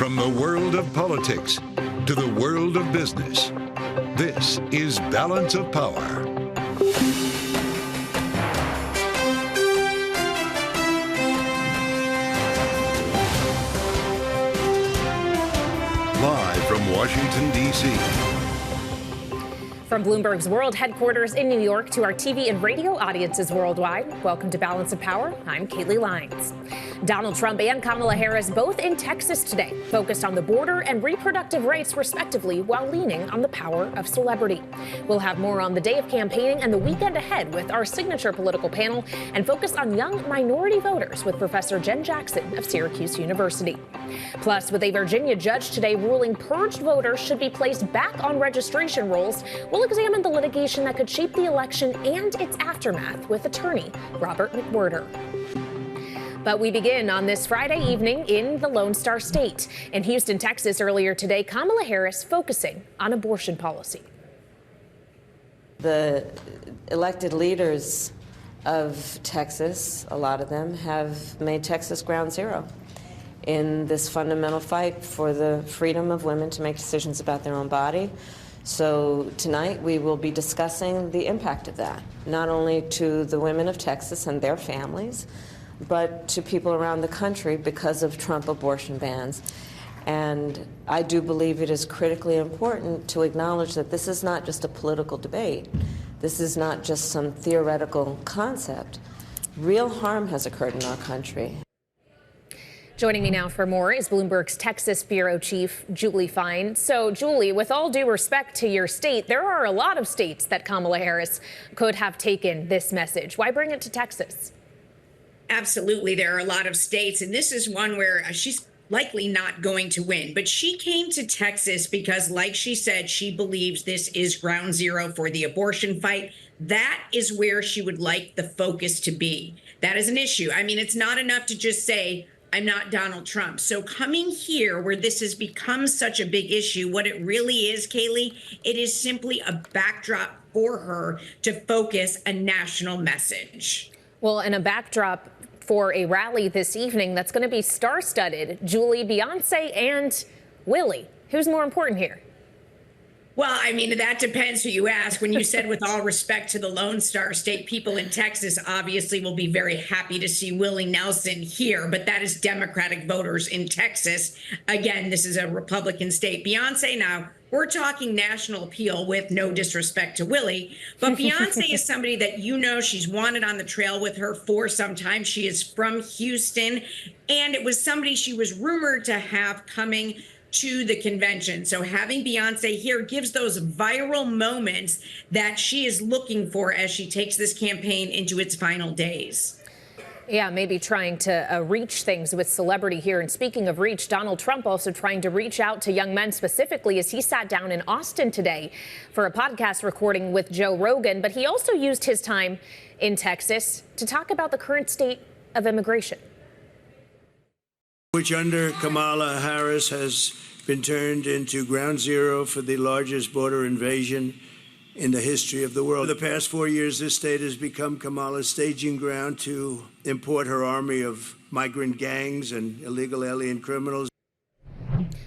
From the world of politics to the world of business, this is Balance of Power. Live from Washington, D.C. From Bloomberg's world headquarters in New York to our TV and radio audiences worldwide, welcome to Balance of Power. I'm Caitlin Lyons. Donald Trump and Kamala Harris both in Texas today, focused on the border and reproductive rights, respectively, while leaning on the power of celebrity. We'll have more on the day of campaigning and the weekend ahead with our signature political panel and focus on young minority voters with Professor Jenn of Syracuse University. Plus, with a Virginia judge today ruling purged voters should be placed back on registration rolls, we'll examine the litigation that could shape the election and its aftermath with attorney Robert McWhirter. But we begin on this Friday evening in the Lone Star State. In Houston, Texas, earlier today, Kamala Harris focusing on abortion policy. The elected leaders of Texas, a lot of them, have made Texas ground zero in this fundamental fight for the freedom of women to make decisions about their own body. So tonight we will be discussing the impact of that, not only to the women of Texas and their families, but to people around the country because of Trump abortion bans. And I do believe it is critically important to acknowledge that this is not just a political debate. This is not just some theoretical concept. Real harm has occurred in our country. Joining me now for more is Bloomberg's Texas Bureau Chief, Julie Fine. So, Julie, with all due respect to your state, there are a lot of states that Kamala Harris could have taken this message. Why bring it to Texas? Absolutely. There are a lot of states, and this is one where she's likely not going to win. But she came to Texas because, like she said, she believes this is ground zero for the abortion fight. That is where she would like the focus to be. That is an issue. I mean, it's not enough to just say, I'm not Donald Trump. So coming here where this has become such a big issue, what it really is, Kaylee, it is simply a backdrop for her to focus a national message. Well, and a backdrop for a rally this evening that's going to be star-studded. Julie, Beyonce and Willie. Who's more important here? Well, I mean, that depends who you ask. When you said with all respect to the Lone Star State, people in Texas obviously will be very happy to see Willie Nelson here, but that is Democratic voters in Texas. Again, this is a Republican state. Beyonce now, we're talking national appeal with no disrespect to Willie, but Beyonce is somebody that she's wanted on the trail with her for some time. She is from Houston, and it was somebody she was rumored to have coming to the convention. So having Beyonce here gives those viral moments that she is looking for as she takes this campaign into its final days. Yeah, maybe trying to reach things with celebrity here. And speaking of reach, Donald Trump also trying to reach out to young men specifically as he sat down in Austin today for a podcast recording with Joe Rogan. But he also used his time in Texas to talk about the current state of immigration, which under Kamala Harris has been turned into ground zero for the largest border invasion in the history of the world. For the past 4 years, this state has become Kamala's staging ground to import her army of migrant gangs and illegal alien criminals.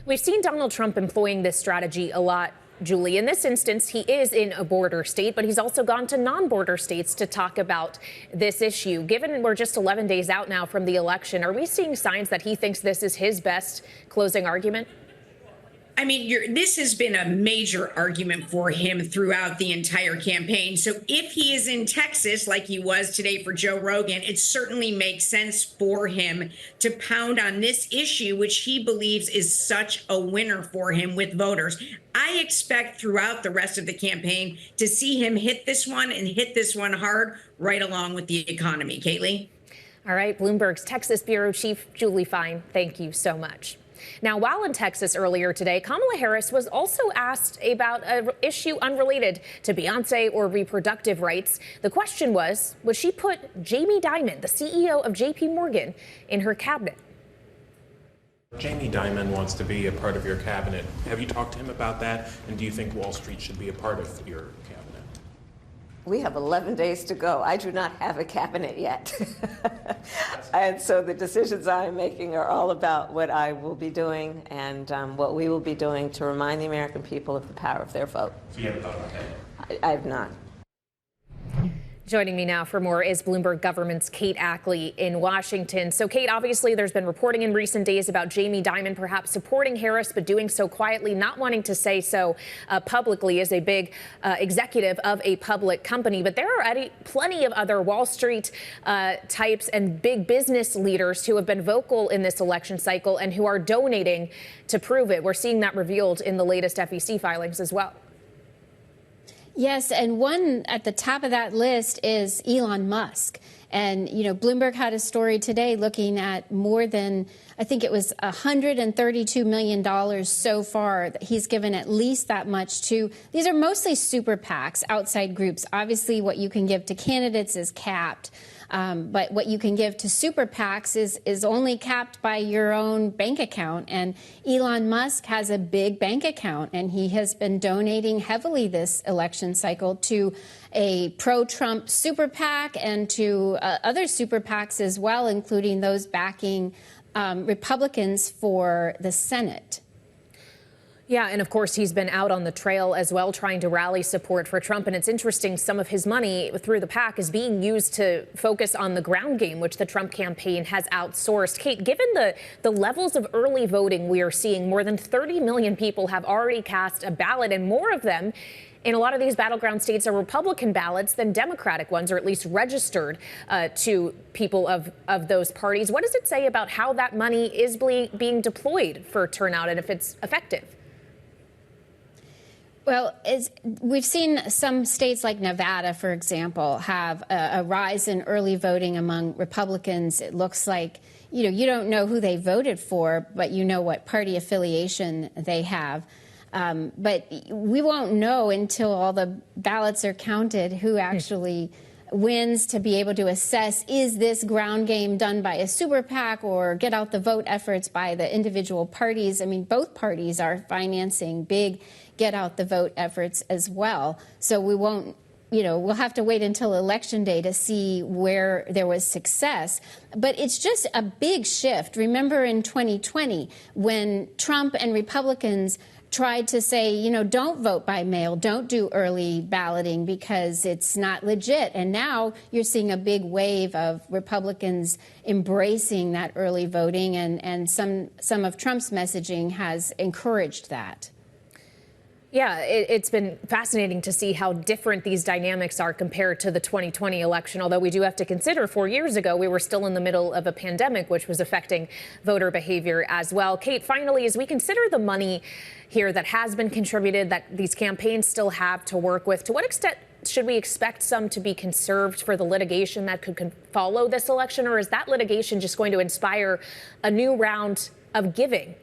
We've seen Donald Trump employing this strategy a lot, Julie. In this instance, he is in a border state, but he's also gone to non-border states to talk about this issue. Given we're just 11 days out now from the election, are we seeing signs that he thinks this is his best closing argument? I mean, this has been a major argument for him throughout the entire campaign. So if he is in Texas, like he was today for Joe Rogan, it certainly makes sense for him to pound on this issue, which he believes is such a winner for him with voters. I expect throughout the rest of the campaign to see him hit this one and hit this one hard, right along with the economy. Kaylee? All right, Bloomberg's Texas Bureau Chief, Julie Fine, thank you so much. Now, while in Texas earlier today, Kamala Harris was also asked about an issue unrelated to Beyonce or reproductive rights. The question was, would she put Jamie Dimon, the CEO of JPMorgan, in her cabinet? Jamie Dimon wants to be a part of your cabinet. Have you talked to him about that? And do you think Wall Street should be a part of your cabinet? We have 11 days to go. I do not have a cabinet yet. And so the decisions I'm making are all about what I will be doing and what we will be doing to remind the American people of the power of their vote. So you haven't thought about that? I have not. Joining me now for more is Bloomberg government's Kate Ackley in Washington. So, Kate, obviously there's been reporting in recent days about Jamie Dimon perhaps supporting Harris, but doing so quietly, not wanting to say so publicly as a big executive of a public company. But there are plenty of other Wall Street types and big business leaders who have been vocal in this election cycle and who are donating to prove it. We're seeing that revealed in the latest FEC filings as well. Yes, and one at the top of that list is Elon Musk. And, you know, Bloomberg had a story today looking at more than, I think it was $132 million so far. He's given at least that much to, these are mostly super PACs, outside groups. Obviously, what you can give to candidates is capped. But what you can give to super PACs is only capped by your own bank account. And Elon Musk has a big bank account, and he has been donating heavily this election cycle to a pro-Trump super PAC and to other super PACs as well, including those backing Republicans for the Senate. Yeah, and of course, he's been out on the trail as well, trying to rally support for Trump. And it's interesting, some of his money through the PAC is being used to focus on the ground game, which the Trump campaign has outsourced. Kate, given the levels of early voting we are seeing, more than 30 million people have already cast a ballot, and more of them in a lot of these battleground states are Republican ballots than Democratic ones, or at least registered to people of those parties. What does it say about how that money is being deployed for turnout and if it's effective? Well, we've seen some states like Nevada, for example, have a rise in early voting among Republicans. It looks like, you know, you don't know who they voted for, but you know what party affiliation they have. But we won't know until all the ballots are counted who actually wins, to be able to assess, is this ground game done by a super PAC or get out the vote efforts by the individual parties? I mean, both parties are financing big get out the vote efforts as well. So we won't, you know, we'll have to wait until Election Day to see where there was success. But it's just a big shift. Remember in 2020, when Trump and Republicans tried to say, you know, don't vote by mail, don't do early balloting because it's not legit. And now you're seeing a big wave of Republicans embracing that early voting, and some of Trump's messaging has encouraged that. Yeah, it's been fascinating to see how different these dynamics are compared to the 2020 election, although we do have to consider 4 years ago we were still in the middle of a pandemic, which was affecting voter behavior as well. Kate, finally, as we consider the money here that has been contributed, that these campaigns still have to work with, to what extent should we expect some to be conserved for the litigation that could follow this election, or is that litigation just going to inspire a new round of giving?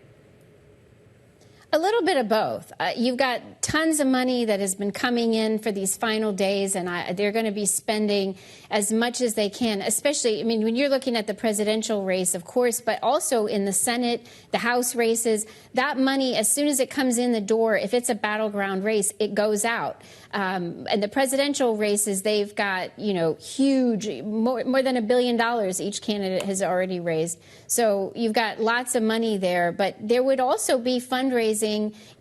A little bit of both. You've got tons of money that has been coming in for these final days, and they're going to be spending as much as they can, especially, I mean, when you're looking at the presidential race, of course, but also in the Senate, the House races, that money, as soon as it comes in the door, if it's a battleground race, it goes out. And the presidential races, they've got, you know, huge, more than $1 billion each candidate has already raised. So you've got lots of money there, but there would also be fundraising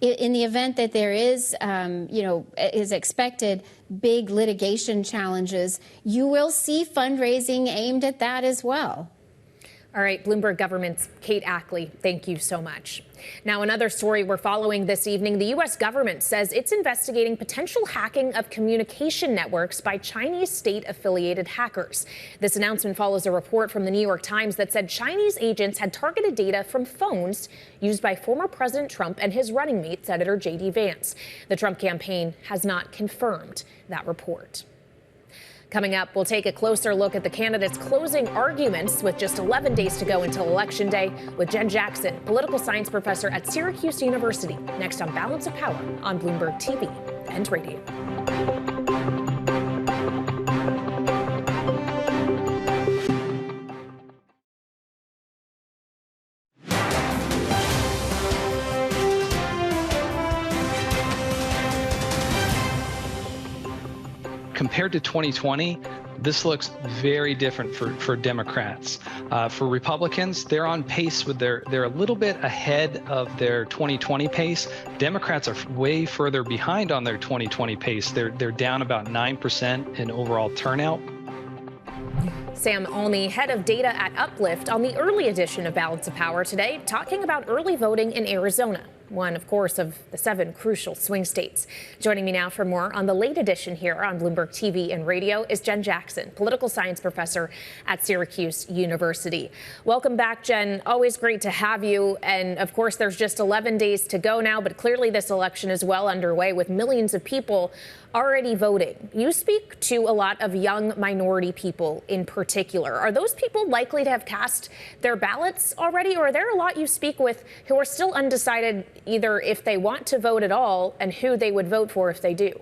in the event that there is, you know, is expected big litigation challenges. You will see fundraising aimed at that as well. All right, Bloomberg government's Kate Ackley, thank you so much. Now, another story we're following this evening. The U.S. government says it's investigating potential hacking of communication networks by Chinese state-affiliated hackers. This announcement follows a report from the New York Times that said Chinese agents had targeted data from phones used by former President Trump and his running mate, Senator J.D. Vance. The Trump campaign has not confirmed that report. Coming up, we'll take a closer look at the candidates' closing arguments with just 11 days to go until Election Day with Jenn Jackson, political science professor at Syracuse University, next on Balance of Power on Bloomberg TV and radio. compared to 2020, this looks very different for Democrats. For Republicans, they're on pace with they're a little bit ahead of their 2020 pace. Democrats are way further behind on their 2020 pace. They're down about 9% in overall turnout. Sam Almy, head of data at Uplift, on the early edition of Balance of Power today, talking about early voting in Arizona, one, of course, of the 7 crucial swing states. Joining me now for more on the late edition here on Bloomberg TV and radio is Jenn Jackson, political science professor at Syracuse University. Welcome back, Jenn. Always great to have you. And of course, there's just 11 days to go now, but clearly this election is well underway with millions of people already voting. You speak to a lot of young minority people in particular. Are those people likely to have cast their ballots already, or are there a lot you speak with who are still undecided either if they want to vote at all and who they would vote for if they do?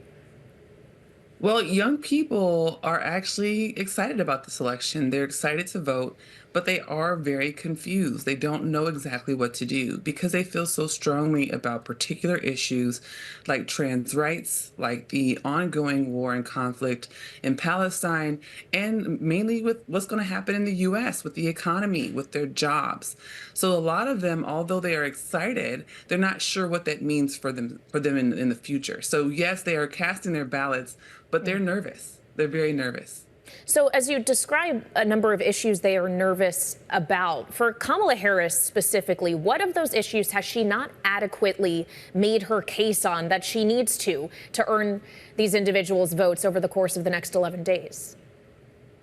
Well, young people are actually excited about this election. They're excited to vote, but they are very confused. They don't know exactly what to do because they feel so strongly about particular issues like trans rights, like the ongoing war and conflict in Palestine, and mainly with what's going to happen in the U.S. with the economy, with their jobs. So a lot of them, although they are excited, they're not sure what that means for them in the future. So yes, they are casting their ballots, but they're nervous. They're very nervous. So as you describe a number of issues they are nervous about, for Kamala Harris specifically, what of those issues has she not adequately made her case on that she needs to earn these individuals' votes over the course of the next 11 days?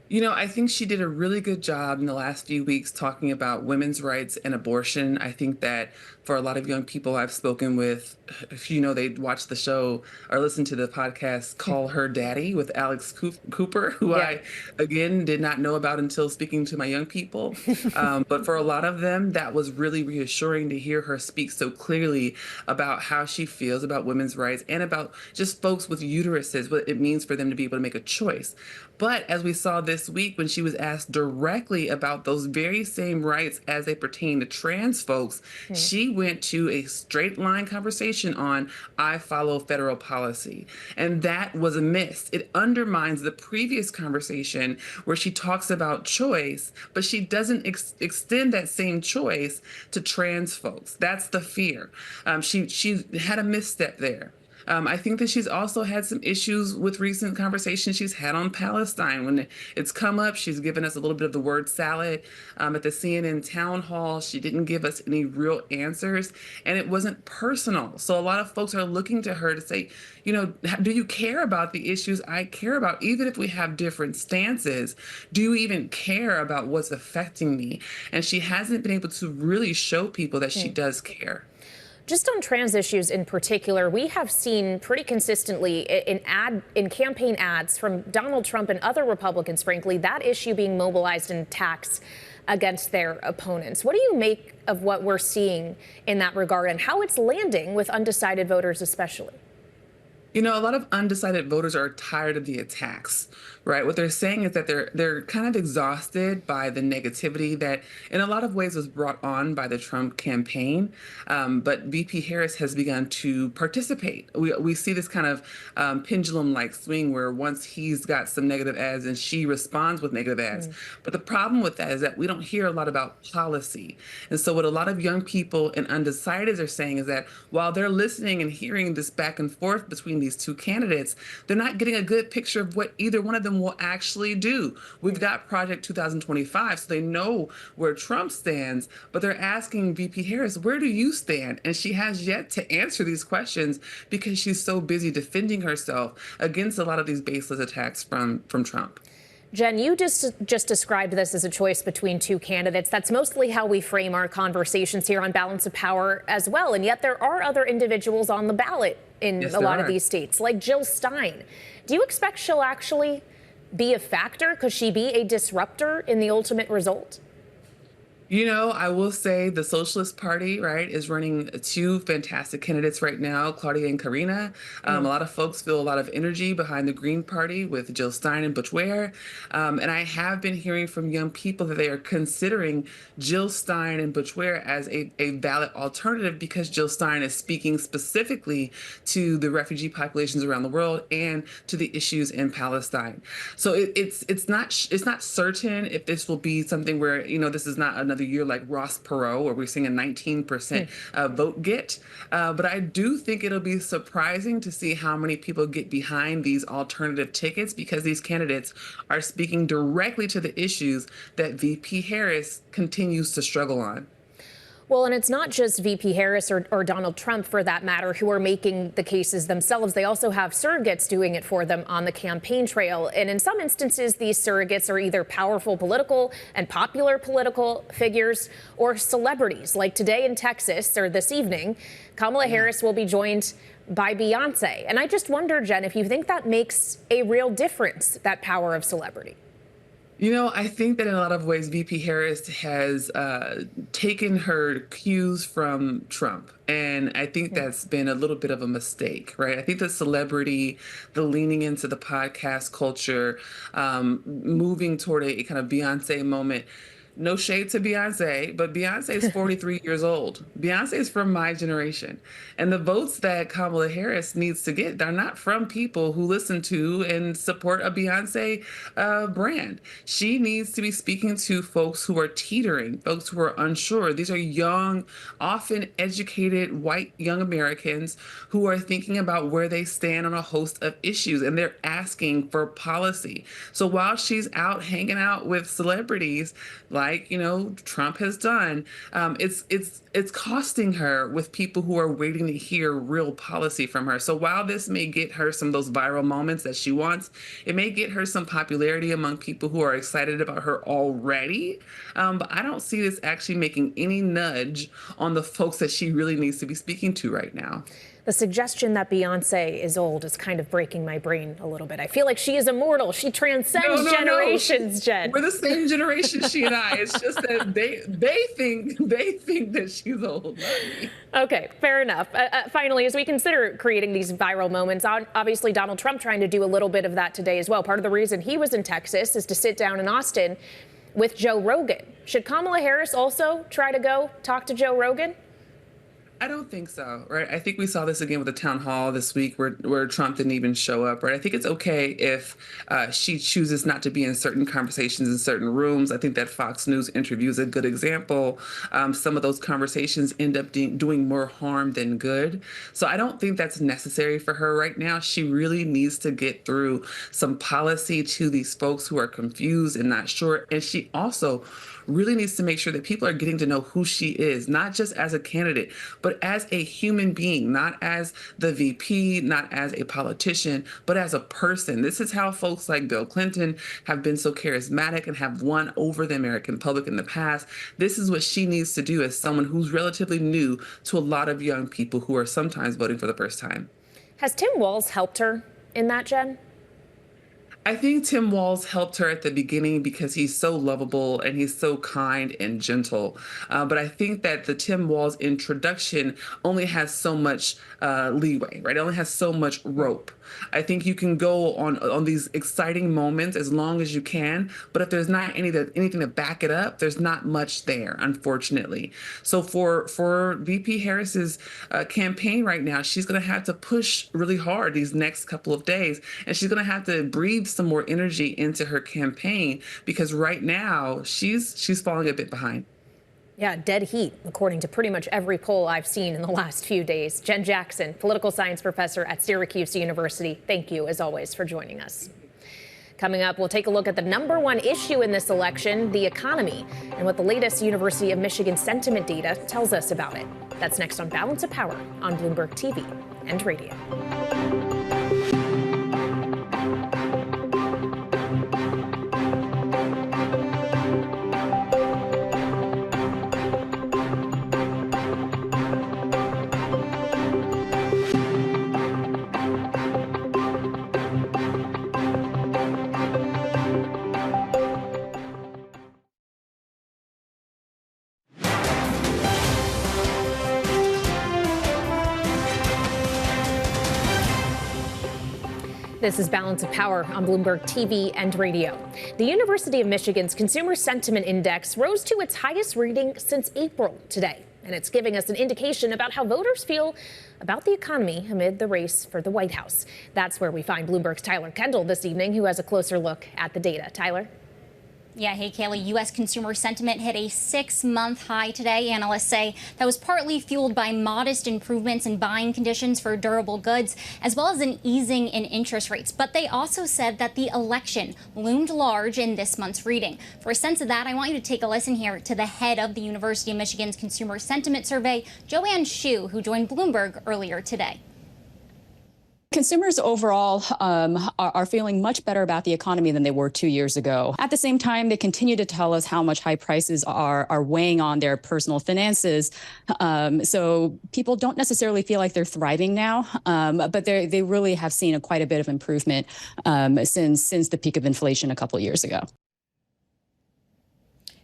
You know, I think she did a really good job in the last few weeks talking about women's rights and abortion. I think that for a lot of young people I've spoken with, if you know, they watch the show or listen to the podcast, Call Her Daddy with Alex Cooper, who I, again, did not know about until speaking to my young people. But for a lot of them, that was really reassuring to hear her speak so clearly about how she feels about women's rights and about just folks with uteruses, what it means for them to be able to make a choice. But as we saw this week, when she was asked directly about those very same rights as they pertain to trans folks, she went to a straight line conversation on, I follow federal policy. And that was a miss. It undermines the previous conversation where she talks about choice, but she doesn't extend that same choice to trans folks. That's the fear. She had a misstep there. I think that she's also had some issues with recent conversations she's had on Palestine. When it's come up, she's given us a little bit of the word salad. At the CNN town hall, she didn't give us any real answers, and it wasn't personal. So a lot of folks are looking to her to say, you know, do you care about the issues I care about? Even if we have different stances, do you even care about what's affecting me? And she hasn't been able to really show people that she does care. Just on trans issues in particular, we have seen pretty consistently in campaign ads from Donald Trump and other Republicans, frankly, that issue being mobilized in attacks against their opponents. What do you make of what we're seeing in that regard and how it's landing with undecided voters especially? You know, a lot of undecided voters are tired of the attacks, right? What they're saying is that they're kind of exhausted by the negativity that in a lot of ways was brought on by the Trump campaign. But VP Harris has begun to participate. We see this kind of pendulum-like swing where once he's got some negative ads and she responds with negative ads. But the problem with that is that we don't hear a lot about policy. And so what a lot of young people and undecideds are saying is that while they're listening and hearing this back and forth between these two candidates, they're not getting a good picture of what either one of them will actually do. We've got Project 2025, so they know where Trump stands, but they're asking VP Harris, where do you stand? And she has yet to answer these questions because she's so busy defending herself against a lot of these baseless attacks from Trump. Jenn, you just described this as a choice between two candidates. That's mostly how we frame our conversations here on Balance of Power as well. And yet there are other individuals on the ballot in a lot of these states, like Jill Stein. Do you expect she'll actually be a factor? Could she be a disruptor in the ultimate result? I will say the Socialist Party, right, is running two fantastic candidates right now, Claudia and Karina. A lot of folks feel a lot of energy behind the Green Party with Jill Stein and Butch Ware. And I have been hearing from young people that they are considering Jill Stein and Butch Ware as a valid alternative because Jill Stein is speaking specifically to the refugee populations around the world and to the issues in Palestine. So it's not certain if this will be something where, this is not another year like Ross Perot, where we're seeing a 19% vote get. But I do think it'll be surprising to see how many people get behind these alternative tickets because these candidates are speaking directly to the issues that VP Harris continues to struggle on. Well, and it's not just VP Harris or Donald Trump, for that matter, who are making the cases themselves. They also have surrogates doing it for them on the campaign trail. And in some instances, these surrogates are either powerful political and popular political figures or celebrities. Like today in Texas, or this evening, Kamala Harris will be joined by Beyonce. And I just wonder, Jen, if you think that makes a real difference, that power of celebrity. I think that in a lot of ways, VP Harris has taken her cues from Trump. And I think that's been a little bit of a mistake, right? I think the celebrity, the leaning into the podcast culture, moving toward a kind of Beyonce moment. No shade to Beyonce, but Beyonce is 43 years old. Beyonce is from my generation. And the votes that Kamala Harris needs to get, they're not from people who listen to and support a Beyonce brand. She needs to be speaking to folks who are teetering, folks who are unsure. These are young, often educated, white young Americans who are thinking about where they stand on a host of issues, and they're asking for policy. So while she's out hanging out with celebrities, like Trump has done, it's costing her with people who are waiting to hear real policy from her. So while this may get her some of those viral moments that she wants, it may get her some popularity among people who are excited about her already. But I don't see this actually making any nudge on the folks that she really needs to be speaking to right now. The suggestion that Beyonce is old is kind of breaking my brain a little bit. I feel like she is immortal. She transcends generations, Jen. We're the same generation, she and I. It's just that they think that she's old. Okay, fair enough. Finally, as we consider creating these viral moments, obviously Donald Trump trying to do a little bit of that today as well. Part of the reason he was in Texas is to sit down in Austin with Joe Rogan. Should Kamala Harris also try to go talk to Joe Rogan? I don't think so, right? I think we saw this again with the town hall this week where Trump didn't even show up, right? I think it's okay if she chooses not to be in certain conversations in certain rooms. I think that Fox News interview is a good example. Some of those conversations end up doing more harm than good. So I don't think that's necessary for her right now. She really needs to get through some policy to these folks who are confused and not sure. And she also really needs to make sure that people are getting to know who she is, not just as a candidate, but as a human being, not as the VP, not as a politician, but as a person. This is how folks like Bill Clinton have been so charismatic and have won over the American public in the past. This is what she needs to do as someone who's relatively new to a lot of young people who are sometimes voting for the first time. Has Tim Walz helped her in that, Jen? I think Tim Walz helped her at the beginning because he's so lovable and he's so kind and gentle. But I think that the Tim Walz introduction only has so much leeway, right? It only has so much rope. I think you can go on these exciting moments as long as you can, but if there's not anything to back it up, there's not much there, unfortunately. So for VP Harris's campaign right now, she's going to have to push really hard these next couple of days, and she's going to have to breathe some more energy into her campaign because right now she's falling a bit behind. Yeah, dead heat, according to pretty much every poll I've seen in the last few days. Jenn Jackson, political science professor at Syracuse University. Thank you, as always, for joining us. Coming up, we'll take a look at the #1 issue in this election, the economy, and what the latest University of Michigan sentiment data tells us about it. That's next on Balance of Power on Bloomberg TV and radio. This is Balance of Power on Bloomberg TV and radio. The University of Michigan's Consumer Sentiment Index rose to its highest reading since April today, and it's giving us an indication about how voters feel about the economy amid the race for the White House. That's where we find Bloomberg's Tyler Kendall this evening, who has a closer look at the data. Tyler? Yeah, hey, Kaylee, U.S. consumer sentiment hit a 6-month high today. Analysts say that was partly fueled by modest improvements in buying conditions for durable goods, as well as an easing in interest rates. But they also said that the election loomed large in this month's reading. For a sense of that, I want you to take a listen here to the head of the University of Michigan's Consumer Sentiment Survey, Joanne Shu, who joined Bloomberg earlier today. Consumers overall are feeling much better about the economy than they were 2 years ago. At the same time, they continue to tell us how much high prices are weighing on their personal finances. So people don't necessarily feel like they're thriving now, but they really have seen quite a bit of improvement since the peak of inflation a couple years ago.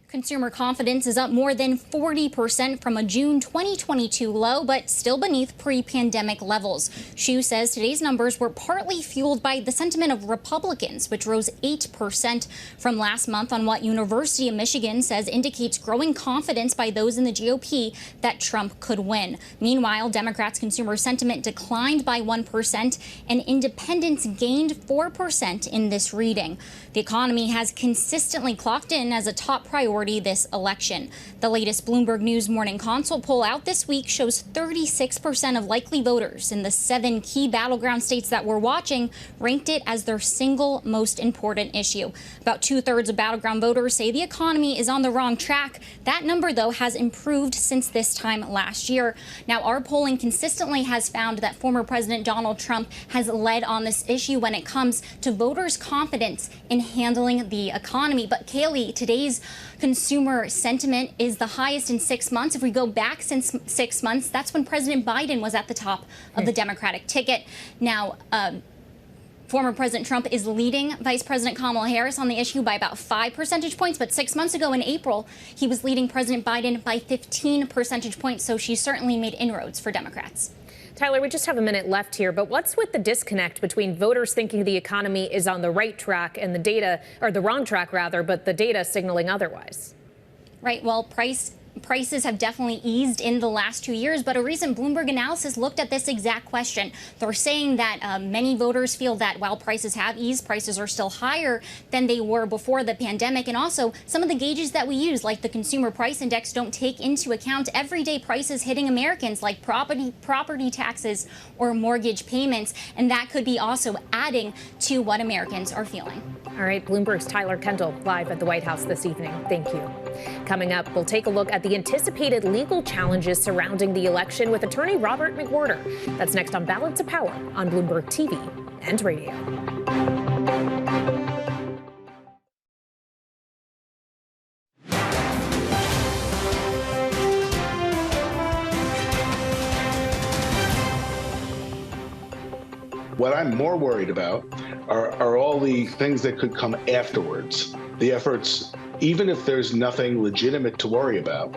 Consumer confidence is up more than 40% from a June 2022 low, but still beneath pre-pandemic levels. Shu says today's numbers were partly fueled by the sentiment of Republicans, which rose 8% from last month on what University of Michigan says indicates growing confidence by those in the GOP that Trump could win. Meanwhile, Democrats' consumer sentiment declined by 1%, and independents gained 4% in this reading. The economy has consistently clocked in as a top priority this election. The latest Bloomberg News Morning Consult poll out this week shows 36% of likely voters in the 7 key battleground states that we're watching ranked it as their single most important issue. About 2/3 of battleground voters say the economy is on the wrong track. That number, though, has improved since this time last year. Now, our polling consistently has found that former President Donald Trump has led on this issue when it comes to voters' confidence in handling the economy. But Kaylee, today's consumer sentiment is the highest in 6 months. If we go back since 6 months, that's when President Biden was at the top of the Democratic ticket. Now, former President Trump is leading Vice President Kamala Harris on the issue by about 5 percentage points. But 6 months ago in April, he was leading President Biden by 15 percentage points. So she certainly made inroads for Democrats. Tyler, we just have a minute left here, but what's with the disconnect between voters thinking the economy is on the right track and the data, or the wrong track rather, but the data signaling otherwise? Right. Well, prices have definitely eased in the last 2 years, but a recent Bloomberg analysis looked at this exact question. They're saying that many voters feel that while prices have eased, prices are still higher than they were before the pandemic. And also, some of the gauges that we use, like the Consumer Price Index, don't take into account everyday prices hitting Americans, like property taxes or mortgage payments. And that could be also adding to what Americans are feeling. All right, Bloomberg's Tyler Kendall live at the White House this evening. Thank you. Coming up, we'll take a look at the anticipated legal challenges surrounding the election with attorney Robert McWhirter. That's next on Balance of Power on Bloomberg TV and radio. What I'm more worried about are all the things that could come afterwards. The efforts, even if there's nothing legitimate to worry about,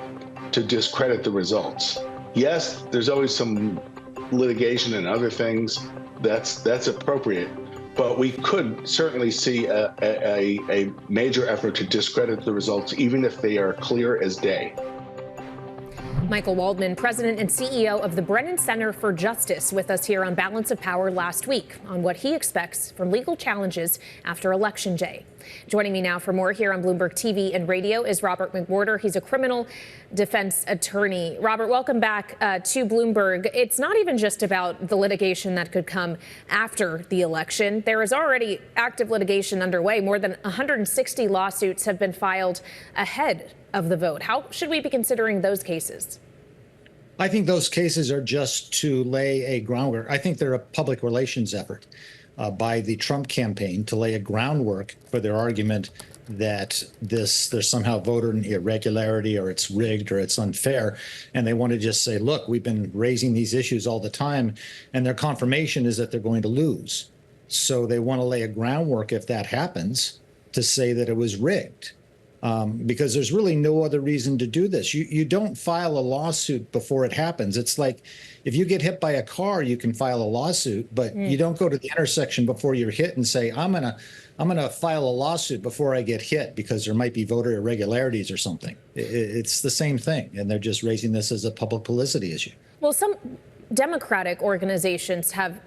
to discredit the results. Yes, there's always some litigation and other things. That's appropriate. But we could certainly see a major effort to discredit the results, even if they are clear as day. Michael Waldman, president and CEO of the Brennan Center for Justice, with us here on Balance of Power last week on what he expects from legal challenges after Election Day. Joining me now for more here on Bloomberg TV and radio is Robert McWhirter. He's a criminal defense attorney. Robert, welcome back to Bloomberg. It's not even just about the litigation that could come after the election. There is already active litigation underway. More than 160 lawsuits have been filed ahead of the vote. How should we be considering those cases? I think those cases are just to lay a groundwork. I think they're a public relations effort by the Trump campaign to lay a groundwork for their argument that there's somehow voter irregularity or it's rigged or it's unfair. And they want to just say, look, we've been raising these issues all the time. And their confirmation is that they're going to lose. So they want to lay a groundwork, if that happens, to say that it was rigged. because there's really no other reason to do this. You don't file a lawsuit before it happens. It's like if you get hit by a car, you can file a lawsuit, but you don't go to the intersection before you're hit and say, I'm gonna file a lawsuit before I get hit because there might be voter irregularities or something. It's the same thing, and they're just raising this as a public publicity issue. Well, some Democratic organizations have,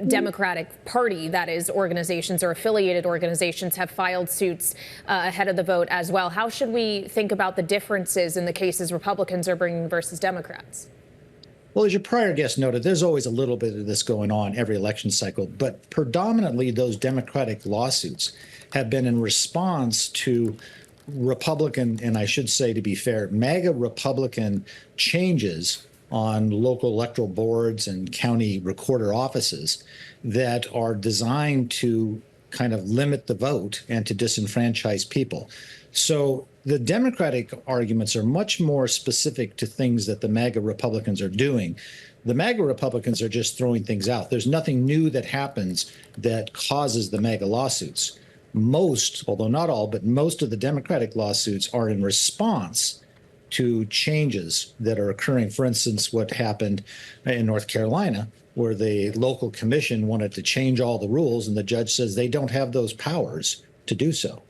Democratic Party, that is, organizations or affiliated organizations have filed suits ahead of the vote as well. How should we think about the differences in the cases Republicans are bringing versus Democrats? Well, as your prior guest noted, there's always a little bit of this going on every election cycle, but predominantly those Democratic lawsuits have been in response to Republican, and I should say, to be fair, MAGA Republican changes on local electoral boards and county recorder offices that are designed to kind of limit the vote and to disenfranchise people. So the Democratic arguments are much more specific to things that the MAGA Republicans are doing. The MAGA Republicans are just throwing things out. There's nothing new that happens that causes the MAGA lawsuits. Most, although not all, but most of the Democratic lawsuits are in response to changes that are occurring. For instance, what happened in North Carolina, where the local commission wanted to change all the rules, and the judge says they don't have those powers to do so.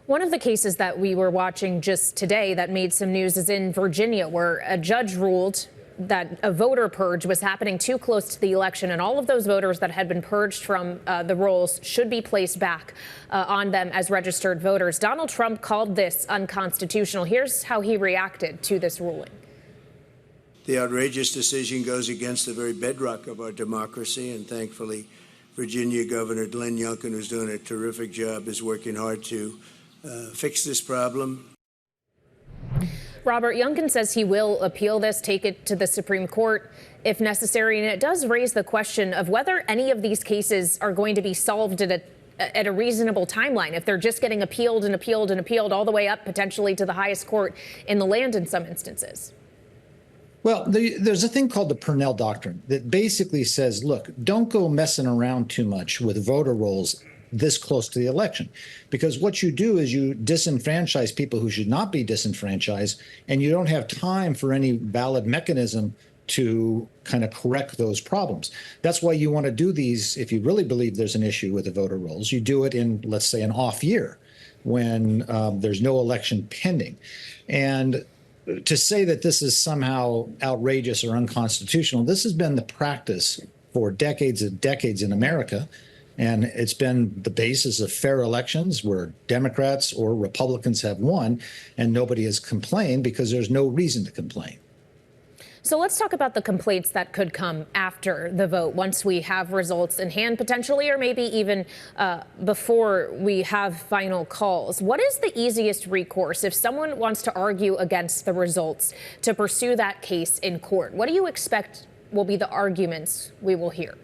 One of the cases that we were watching just today that made some news is in Virginia, where a judge ruled that a voter purge was happening too close to the election, and all of those voters that had been purged from the rolls should be placed back on them as registered voters. Donald Trump called this unconstitutional. Here's how he reacted to this ruling. The outrageous decision goes against the very bedrock of our democracy, and thankfully, Virginia Governor Glenn Youngkin, who's doing a terrific job, is working hard to fix this problem. Robert, Youngkin says he will appeal this, take it to the Supreme Court if necessary. And it does raise the question of whether any of these cases are going to be solved at a reasonable timeline, if they're just getting appealed and appealed and appealed all the way up potentially to the highest court in the land in some instances. Well, there's a thing called the Purnell Doctrine that basically says, look, don't go messing around too much with voter rolls this close to the election, because what you do is you disenfranchise people who should not be disenfranchised, and you don't have time for any valid mechanism to kind of correct those problems. That's why you want to do these. If you really believe there's an issue with the voter rolls, you do it in, let's say, an off year when there's no election pending. And to say that this is somehow outrageous or unconstitutional, this has been the practice for decades and decades in America. And it's been the basis of fair elections where Democrats or Republicans have won, and nobody has complained because there's no reason to complain. So let's talk about the complaints that could come after the vote, once we have results in hand potentially, or maybe even before we have final calls. What is the easiest recourse if someone wants to argue against the results to pursue that case in court? What do you expect will be the arguments we will hear?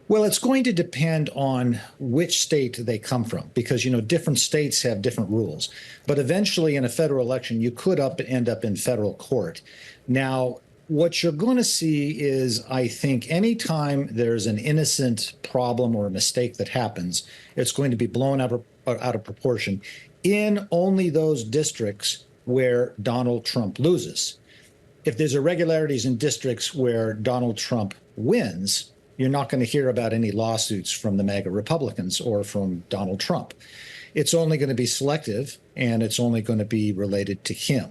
Well, it's going to depend on which state they come from, because, different states have different rules. But eventually in a federal election, you could end up in federal court. Now, what you're going to see is, I think, anytime there's an innocent problem or a mistake that happens, it's going to be blown out of proportion in only those districts where Donald Trump loses. If there's irregularities in districts where Donald Trump wins, you're not going to hear about any lawsuits from the MAGA Republicans or from Donald Trump. It's only going to be selective, and it's only going to be related to him.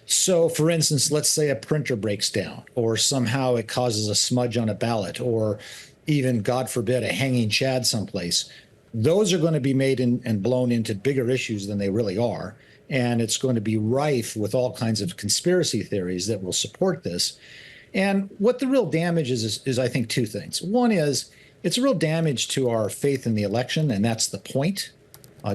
So, for instance, let's say a printer breaks down, or somehow it causes a smudge on a ballot, or even, God forbid, a hanging chad someplace. Those are going to be made and blown into bigger issues than they really are. And it's going to be rife with all kinds of conspiracy theories that will support this. And what the real damage is I think, two things. One is it's a real damage to our faith in the election, and that's the point.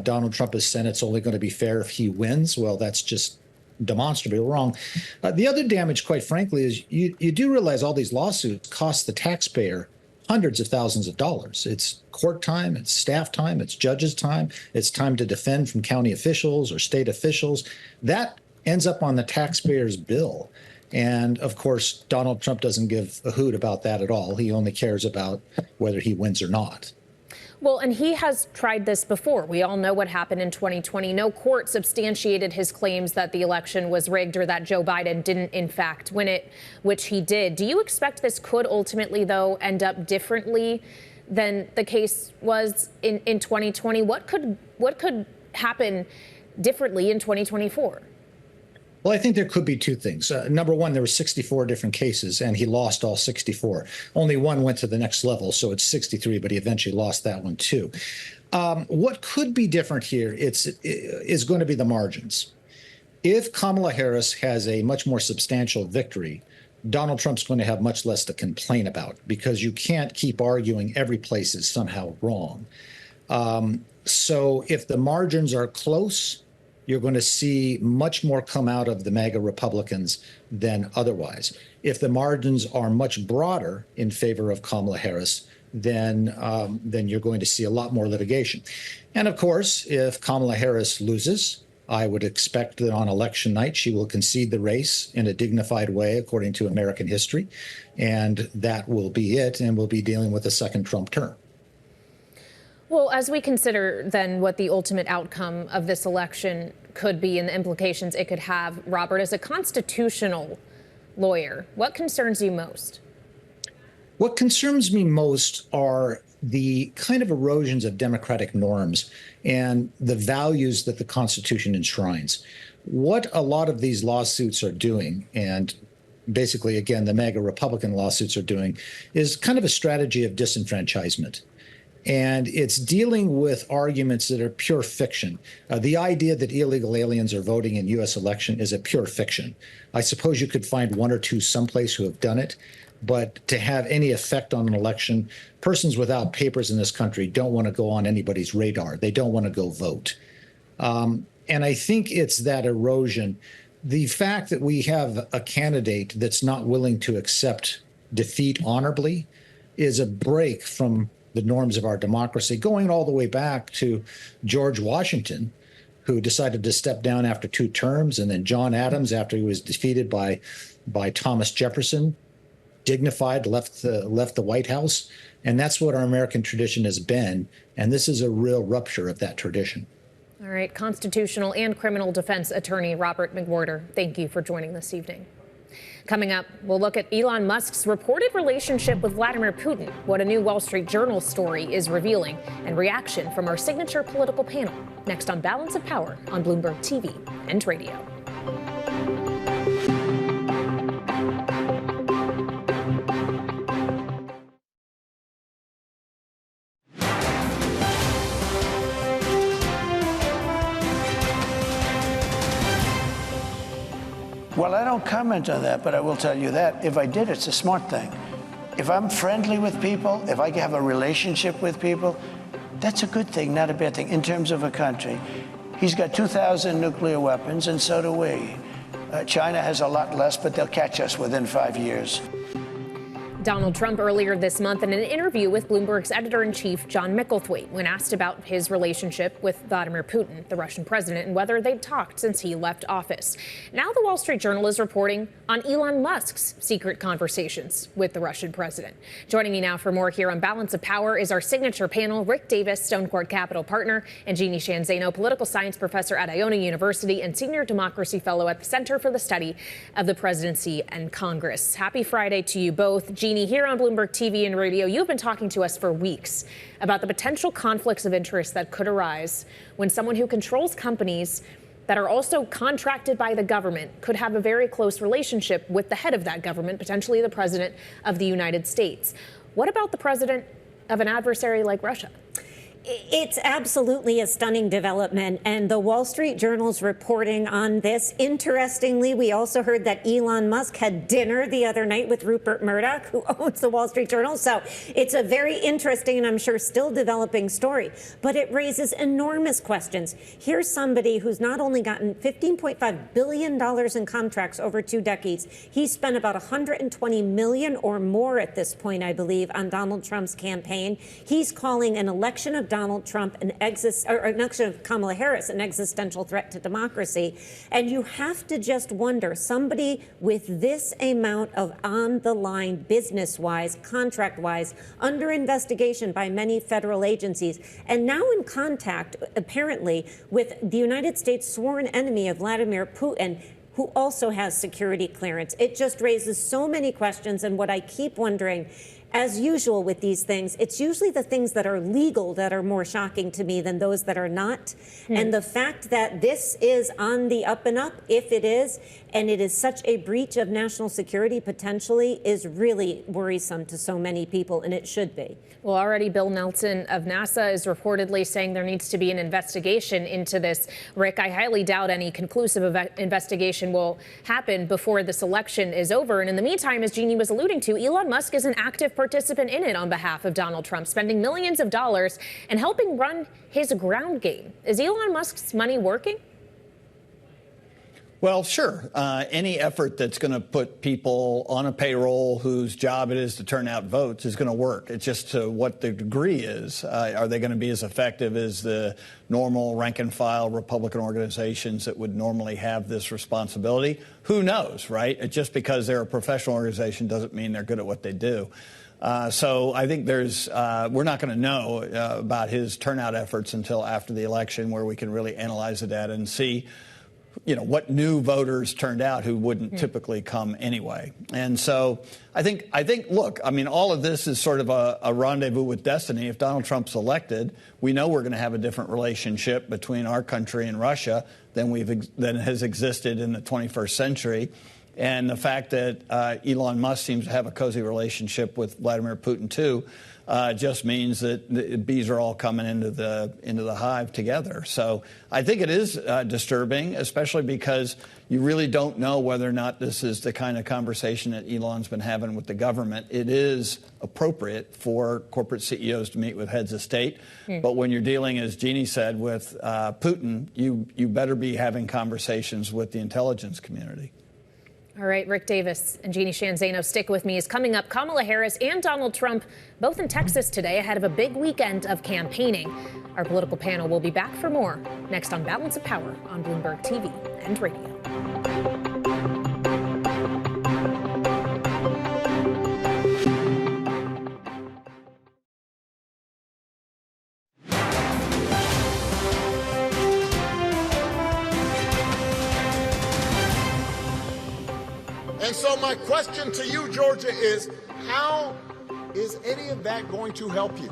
Donald Trump has said it's only going to be fair if he wins. Well, that's just demonstrably wrong. The other damage, quite frankly, is you do realize all these lawsuits cost the taxpayer hundreds of thousands of dollars. It's court time, it's staff time, it's judges' time, it's time to defend from county officials or state officials. That ends up on the taxpayer's bill. And of course, Donald Trump doesn't give a hoot about that at all. He only cares about whether he wins or not. Well, and he has tried this before. We all know what happened in 2020. No court substantiated his claims that the election was rigged or that Joe Biden didn't, in fact, win it, which he did. Do you expect this could ultimately, though, end up differently than the case was in 2020? What could happen differently in 2024? Well, I think there could be two things. Number one, there were 64 different cases, and he lost all 64. Only one went to the next level, so it's 63, but he eventually lost that one, too. What could be different here is going to be the margins. If Kamala Harris has a much more substantial victory, Donald Trump's going to have much less to complain about, because you can't keep arguing every place is somehow wrong. So if the margins are close, you're going to see much more come out of the MAGA Republicans than otherwise. If the margins are much broader in favor of Kamala Harris, then you're going to see a lot more litigation. And of course, if Kamala Harris loses, I would expect that on election night, she will concede the race in a dignified way, according to American history. And that will be it. And we'll be dealing with a second Trump term. Well, as we consider then what the ultimate outcome of this election could be and the implications it could have, Robert, as a constitutional lawyer, what concerns you most? What concerns me most are the kind of erosions of democratic norms and the values that the Constitution enshrines. What a lot of these lawsuits are doing, and basically, again, the MAGA Republican lawsuits are doing, is kind of a strategy of disenfranchisement. And it's dealing with arguments that are pure fiction. The idea that illegal aliens are voting in U.S. election is a pure fiction. I suppose you could find one or two someplace who have done it, but to have any effect on an election, persons without papers in this country don't want to go on anybody's radar. They don't want to go vote. And I think it's that erosion. The fact that we have a candidate that's not willing to accept defeat honorably is a break from the norms of our democracy, going all the way back to George Washington, who decided to step down after 2 terms, and then John Adams, after he was defeated by Thomas Jefferson, dignified, left the White House. And that's what our American tradition has been. And this is a real rupture of that tradition. All right. Constitutional and criminal defense attorney Robert McWhirter, thank you for joining this evening. Coming up, we'll look at Elon Musk's reported relationship with Vladimir Putin, what a new Wall Street Journal story is revealing, and reaction from our signature political panel. Next on Balance of Power on Bloomberg TV and radio. Well, I don't comment on that, but I will tell you that if I did, it's a smart thing. If I'm friendly with people, if I have a relationship with people, that's a good thing, not a bad thing, in terms of a country. He's got 2,000 nuclear weapons, and so do we. China has a lot less, but they'll catch us within 5 years. Donald Trump earlier this month in an interview with Bloomberg's editor-in-chief, John McWhirter, when asked about his relationship with Vladimir Putin, the Russian president, and whether they'd talked since he left office. Now the Wall Street Journal is reporting on Elon Musk's secret conversations with the Russian president. Joining me now for more here on Balance of Power is our signature panel, Rick Davis, Stone Court Capital partner, and Jeannie Shanzano, political science professor at Iona University and senior democracy fellow at the Center for the Study of the Presidency and Congress. Happy Friday to you both. Jeannie, here on Bloomberg TV and radio, you've been talking to us for weeks about the potential conflicts of interest that could arise when someone who controls companies that are also contracted by the government could have a very close relationship with the head of that government, potentially the president of the United States. What about the president of an adversary like Russia? It's absolutely a stunning development, and the Wall Street Journal's reporting on this. Interestingly, we also heard that Elon Musk had dinner the other night with Rupert Murdoch, who owns the Wall Street Journal. So it's a very interesting and I'm sure still developing story, but it raises enormous questions. Here's somebody who's not only gotten $15.5 billion in contracts over 2 decades, he's spent about $120 million or more at this point, I believe, on Donald Trump's campaign. He's calling an election of Donald Trump an election of Kamala Harris an existential threat to democracy. And you have to just wonder, somebody with this amount of on the line, business-wise, contract-wise, under investigation by many federal agencies, and now in contact, apparently, with the United States sworn enemy of Vladimir Putin, who also has security clearance. It just raises so many questions. And what I keep wondering, as usual with these things, it's usually the things that are legal that are more shocking to me than those that are not. And the fact that this is on the up and up, if it is, and it is such a breach of national security potentially, is really worrisome to so many people, and it should be. Well, already Bill Nelson of NASA is reportedly saying there needs to be an investigation into this. Rick, I highly doubt any conclusive investigation will happen before this election is over. And in the meantime, as Jeannie was alluding to, Elon Musk is an active participant in it on behalf of Donald Trump, spending millions of dollars and helping run his ground game. Is Elon Musk's money working? Well, sure. Any effort that's going to put people on a payroll whose job it is to turn out votes is going to work. It's just to what the degree is. Are they going to be as effective as the normal rank and file Republican organizations that would normally have this responsibility? Who knows, right? Just because they're a professional organization doesn't mean they're good at what they do. So I think we're not going to know about his turnout efforts until after the election, where we can really analyze the data and see what new voters turned out who wouldn't typically come anyway. And so I think, look, I mean, all of this is sort of a rendezvous with destiny. If Donald Trump's elected, we know we're going to have a different relationship between our country and Russia than has existed in the 21st century. And the fact that Elon Musk seems to have a cozy relationship with Vladimir Putin, too, just means that the bees are all coming into the hive together. So I think it is disturbing, especially because you really don't know whether or not this is the kind of conversation that Elon's been having with the government. It is appropriate for corporate CEOs to meet with heads of state. But when you're dealing, as Jeannie said, with Putin, you better be having conversations with the intelligence community. All right, Rick Davis and Jeannie Shanzano, stick with me. Is coming up, Kamala Harris and Donald Trump, both in Texas today ahead of a big weekend of campaigning. Our political panel will be back for more next on Balance of Power on Bloomberg TV and radio. And so my question to you, Georgia, is how is any of that going to help you?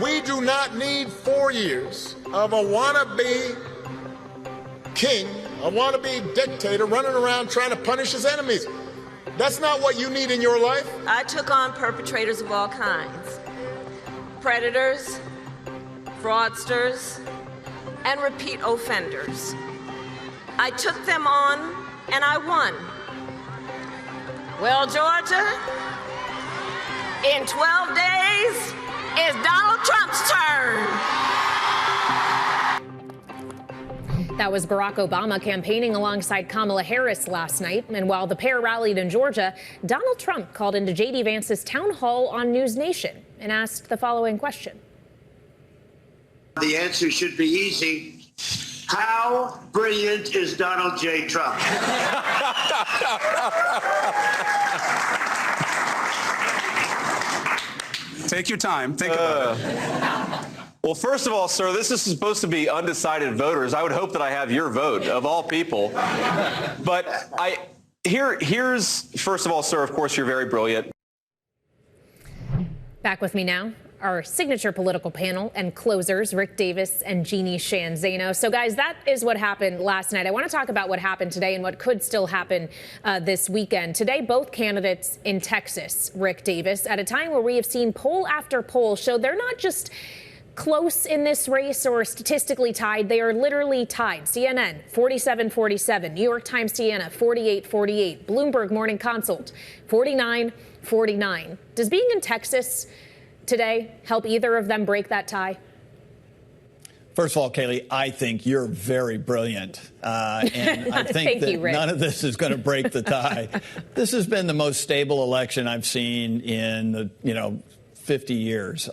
We do not need 4 years of a wannabe king, a wannabe dictator running around trying to punish his enemies. That's not what you need in your life. I took on perpetrators of all kinds. Predators, fraudsters, and repeat offenders. I took them on and I won. Well, Georgia, in 12 days is Donald Trump's turn. That was Barack Obama campaigning alongside Kamala Harris last night. And while the pair rallied in Georgia, Donald Trump called into J.D. Vance's town hall on News Nation and asked the following question. The answer should be easy. How brilliant is Donald J. Trump? Take your time. Think about it. Well, first of all, sir, this is supposed to be undecided voters. I would hope that I have your vote, of all people. But here's, first of all, sir, of course, you're very brilliant. Back with me now, our signature political panel and closers, Rick Davis and Jeannie Shanzano. So, guys, that is what happened last night. I want to talk about what happened today and what could still happen this weekend. Today, both candidates in Texas, Rick Davis, at a time where we have seen poll after poll show they're not just close in this race or statistically tied. They are literally tied. CNN, 47-47. New York Times Siena, 48-48. Bloomberg Morning Consult, 49-49. Does being in Texas today help either of them break that tie? First of all, Kayleigh, I think you're very brilliant. And I think that none of this is going to break the tie. This has been the most stable election I've seen in the, 50 years.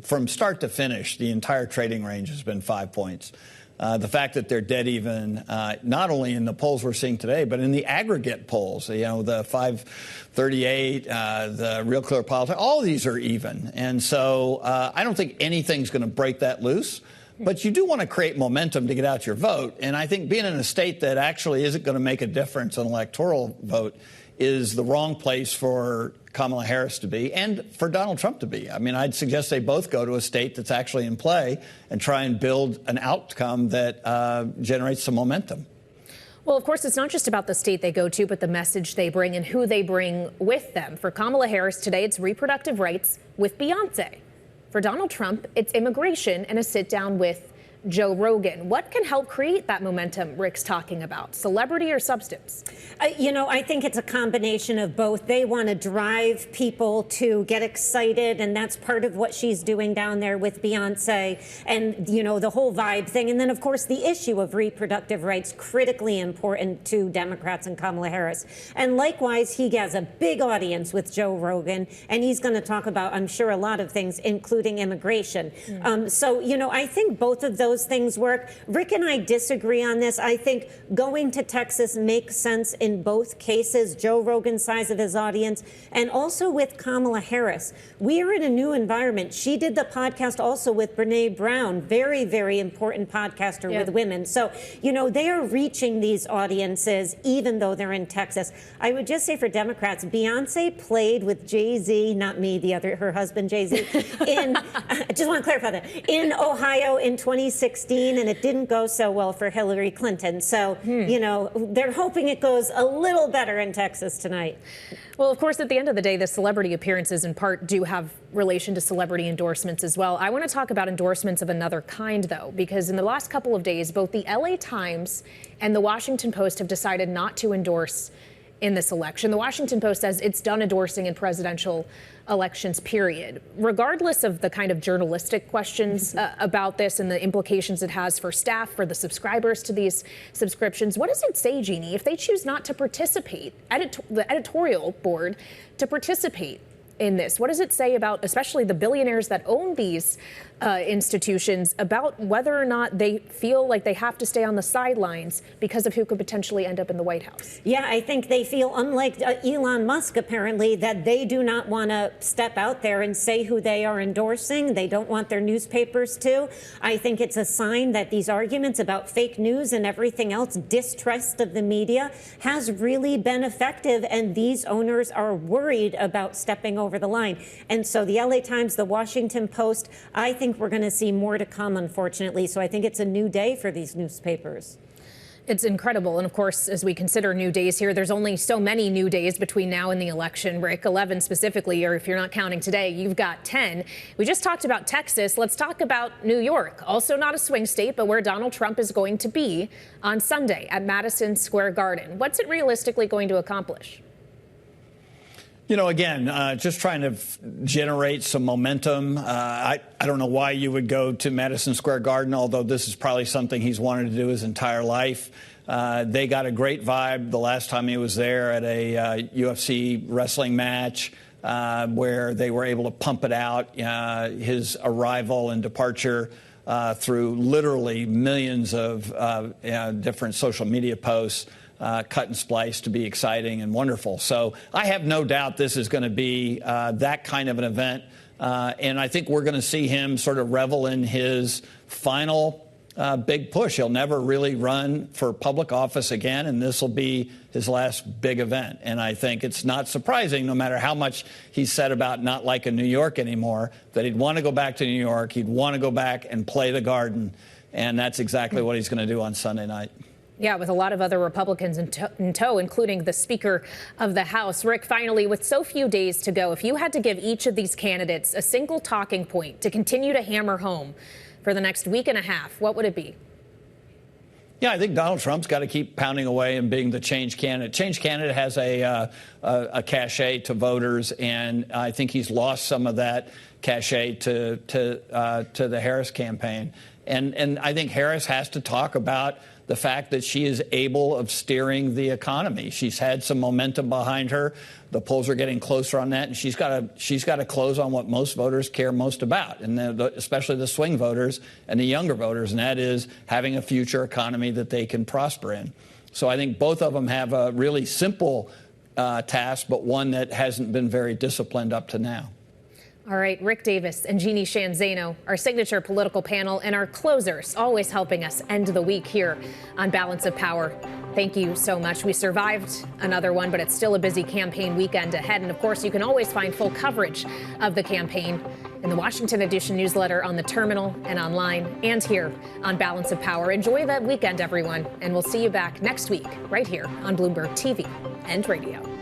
From start to finish, the entire trading range has been 5 points. The fact that they're dead even, not only in the polls we're seeing today, but in the aggregate polls, the 538, the Real Clear Politics, all of these are even. And so I don't think anything's going to break that loose. But you do want to create momentum to get out your vote. And I think being in a state that actually isn't going to make a difference in electoral vote is the wrong place for Kamala Harris to be and for Donald Trump to be. I mean, I'd suggest they both go to a state that's actually in play and try and build an outcome that generates some momentum. Well, of course, it's not just about the state they go to, but the message they bring and who they bring with them. For Kamala Harris today, it's reproductive rights with Beyonce. For Donald Trump, it's immigration and a sit down with Joe Rogan. What can help create that momentum Rick's talking about? Celebrity or substance? I think it's a combination of both. They want to drive people to get excited, and that's part of what she's doing down there with Beyonce and, the whole vibe thing. And then, of course, the issue of reproductive rights, critically important to Democrats and Kamala Harris. And likewise, he has a big audience with Joe Rogan, and he's going to talk about, I'm sure, a lot of things, including immigration. I think both of those things work. Rick and I disagree on this. I think going to Texas makes sense in both cases, Joe Rogan's size of his audience, and also with Kamala Harris. We are in a new environment. She did the podcast also with Brene Brown, very, very important podcaster with women. So, they are reaching these audiences, even though they're in Texas. I would just say for Democrats, Beyonce played with Jay-Z, not me, her husband, Jay-Z, I just want to clarify that, in Ohio in 2016, and it didn't go so well for Hillary Clinton. So, they're hoping it goes a little better in Texas tonight. Well, of course, at the end of the day, the celebrity appearances in part do have relation to celebrity endorsements as well. I want to talk about endorsements of another kind, though, because in the last couple of days, both the LA Times and the Washington Post have decided not to endorse in this election. The Washington Post says it's done endorsing in presidential elections, period. Regardless of the kind of journalistic questions about this and the implications it has for staff, for the subscribers to these subscriptions, what does it say, Jeannie, if they choose not to participate, the editorial board to participate in this? What does it say about especially the billionaires that own these institutions, about whether or not they feel like they have to stay on the sidelines because of who could potentially end up in the White House? Yeah, I think they feel, unlike Elon Musk, apparently, that they do not want to step out there and say who they are endorsing. They don't want their newspapers to. I think it's a sign that these arguments about fake news and everything else, distrust of the media, has really been effective, and these owners are worried about stepping over the line. And so the LA Times, the Washington Post, I think we're going to see more to come, unfortunately. So I think it's a new day for these newspapers. It's incredible. And of course, as we consider new days here, there's only so many new days between now and the election, Rick, 11 specifically, or if you're not counting today, you've got 10. We just talked about Texas. Let's talk about New York, also not a swing state, but where Donald Trump is going to be on Sunday at Madison Square Garden. What's it realistically going to accomplish? Again, just trying to generate some momentum. I don't know why you would go to Madison Square Garden, although this is probably something he's wanted to do his entire life. They got a great vibe the last time he was there at a UFC wrestling match where they were able to pump it out, his arrival and departure through literally millions of different social media posts. Cut and splice to be exciting and wonderful. So I have no doubt this is going to be that kind of an event. And I think we're going to see him sort of revel in his final big push. He'll never really run for public office again, and this will be his last big event. And I think it's not surprising, no matter how much he's said about not liking New York anymore, that he'd want to go back to New York. He'd want to go back and play the Garden. And that's exactly what he's going to do on Sunday night. Yeah, with a lot of other Republicans in tow, including the Speaker of the House. Rick, finally, with so few days to go, if you had to give each of these candidates a single talking point to continue to hammer home for the next week and a half, what would it be? Yeah, I think Donald Trump's got to keep pounding away and being the change candidate. Change candidate has a cachet to voters, and I think he's lost some of that cachet to the Harris campaign. And I think Harris has to talk about the fact that she is able of steering the economy. She's had some momentum behind her. The polls are getting closer on that, and she's got to close on what most voters care most about, and especially the swing voters and the younger voters, and that is having a future economy that they can prosper in. So I think both of them have a really simple task, but one that hasn't been very disciplined up to now. All right, Rick Davis and Jeannie Shanzano, our signature political panel and our closers, always helping us end the week here on Balance of Power. Thank you so much. We survived another one, but it's still a busy campaign weekend ahead. And of course, you can always find full coverage of the campaign in the Washington Edition newsletter, on the terminal and online, and here on Balance of Power. Enjoy that weekend, everyone, and we'll see you back next week right here on Bloomberg TV and radio.